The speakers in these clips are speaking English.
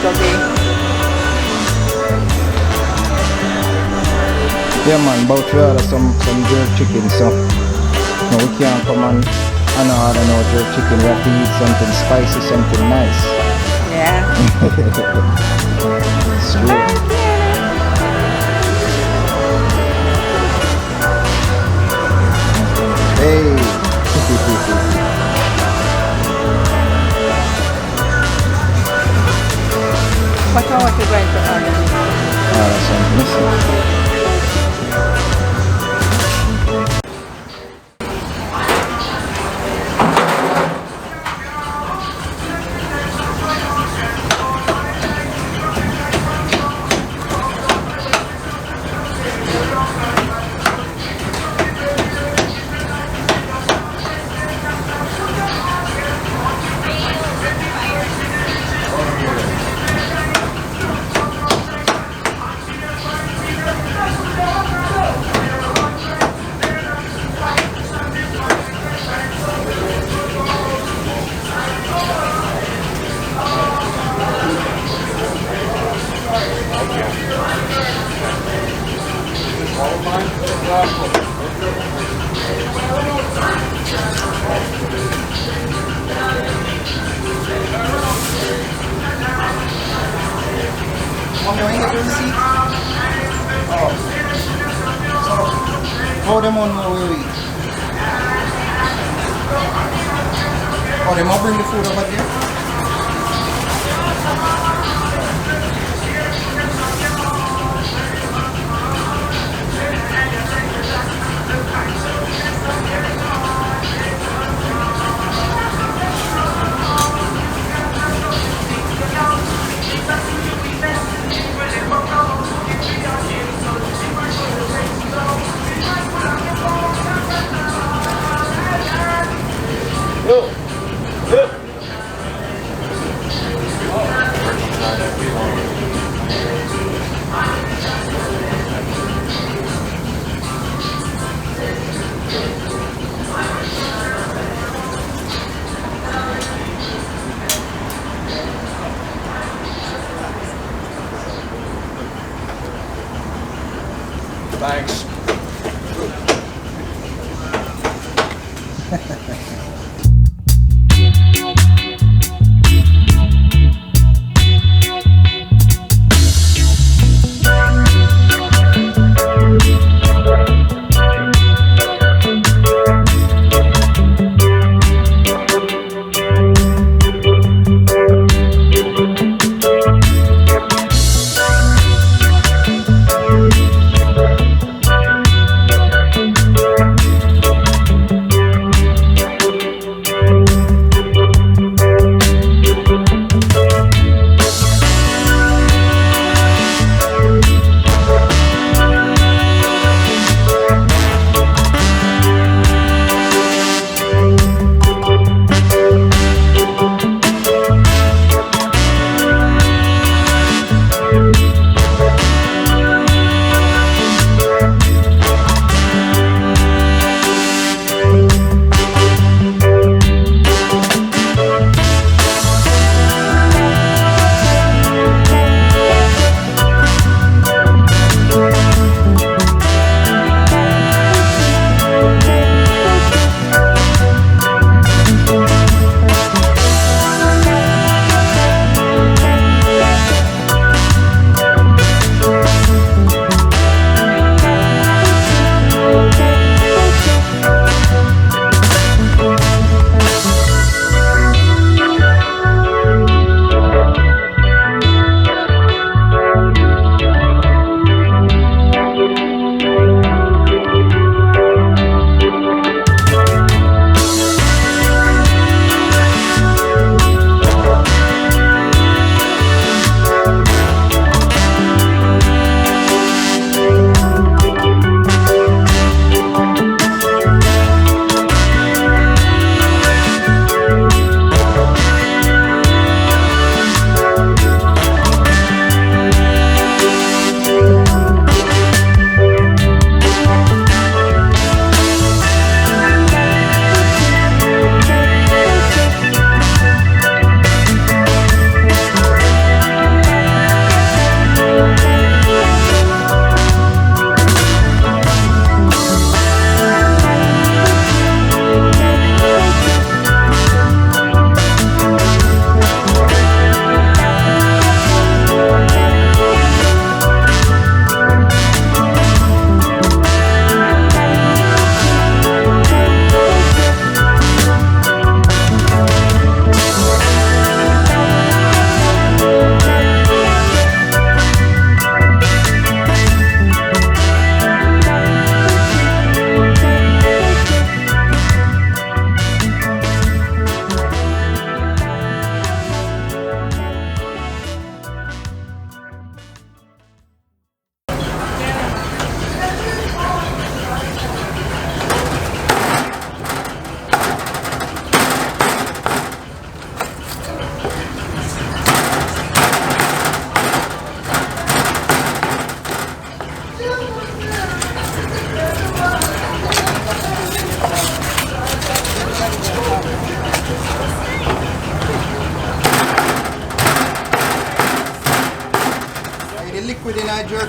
okay. Yeah man, about to order some jerk chicken, so no, we can't come on and order no jerk chicken. We have to eat something spicy, something nice. Yeah. Straight. Hey. What are you going to order? Order something. Listen. Mommy, when you get the receipt? Oh. So, how them on more we eat? Oh, they might bring the food over there? Thanks.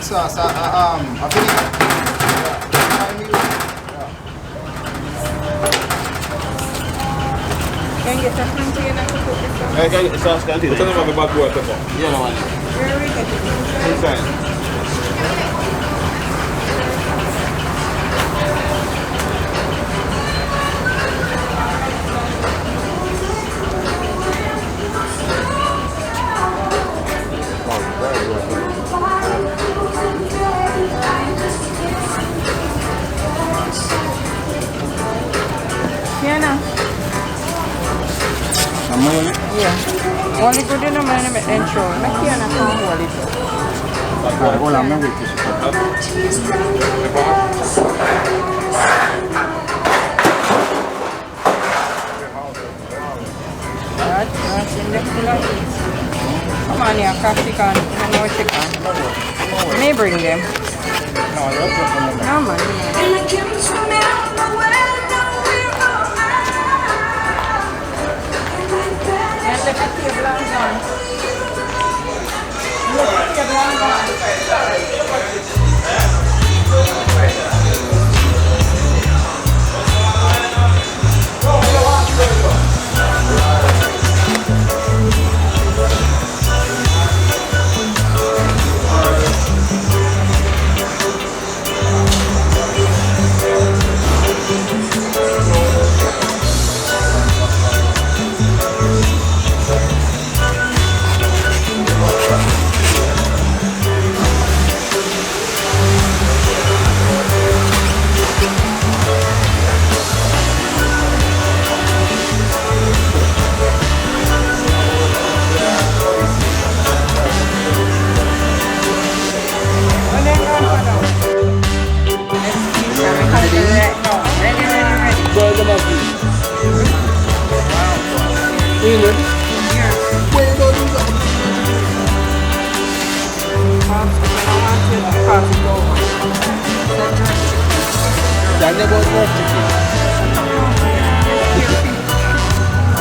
sauce, a vinegar. Can you get a container to put this on? I can get the sauce container. Tell them about the bag boy pepper. You know what? Where are we getting it? Inside. Sienna? Yeah. Only good in a man and show. Make Sienna come hold it up. Hold on, I'm wait for you. That's in the cooler. Come on here, Capsicum. I know what you can. May bring them. No, man. And look at your blonde on. Look at your blonde on.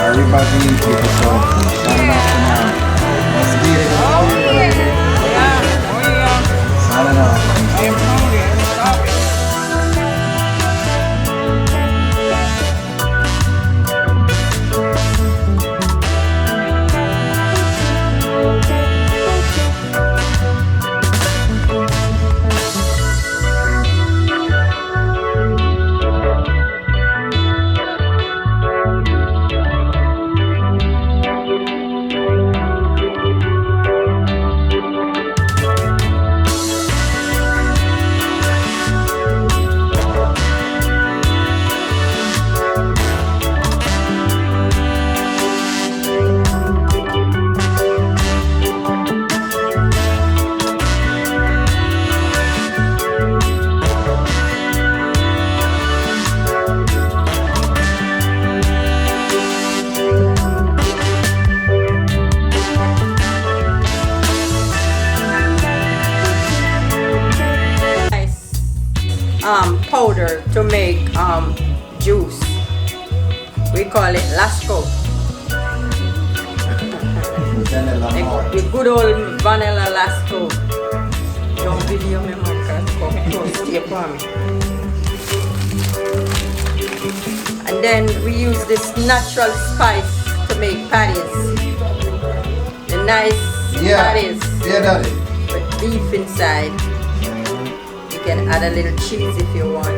Everybody eat it, so sign off for now. Let's get it. Signing off. I am hungry. I'm starving. Powder to make juice. We call it Lasco. The good old vanilla Lasco. Don't video me, man, come close to your palm. And then we use this natural spice to make patties. The nice patties with beef inside. You can add a little cheese if you want.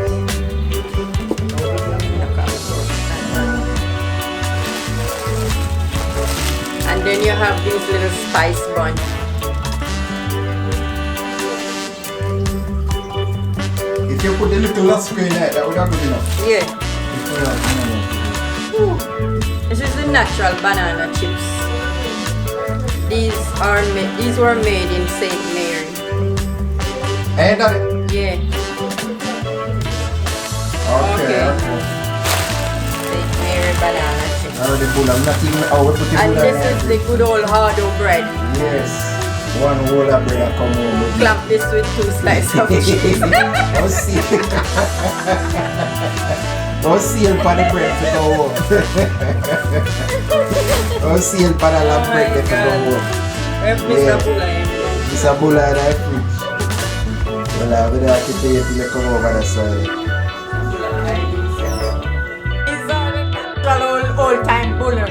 And then you have these little spice bunch. If you put the little Lasco in there, that would have been enough. Yeah. This is the natural banana chips. These were made in St. Mary. And that. Yeah. Okay. St. Mary banana chips. And this is the good old hardo bread. Yes. One whole of bread come home with Clap this with 2 slices of cheese. Don't seal for the bread to go home. Don't seal for the bread to go home. Mr. Bula in there. Mr. Bula in the fridge. Well, we don't keep it till you come over the side. It's an old-time buller.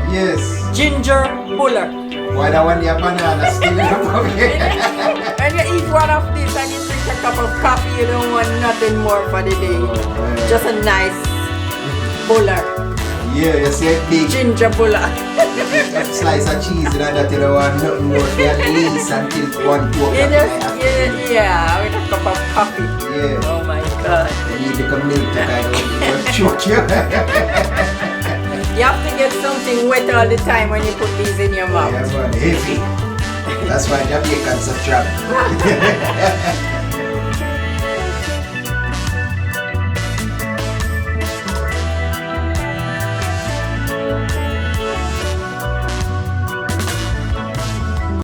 Yes. Ginger buller. Why that one your banana still in the pocket? When you eat one of these and you drink a cup of coffee, you don't want nothing more for the day. Just a nice buller. Yeah, you see it big. Ginger buller. Slice of cheese and that you don't want nothing more for at least until 1, 2 o'clock. Yeah, with a cup of coffee. Yeah. Oh my god. And you become milk to kind of choke you. You have to get something wet all the time when you put these in your mouth. Yeah, man, heavy. That's why Jamaicans are trapped.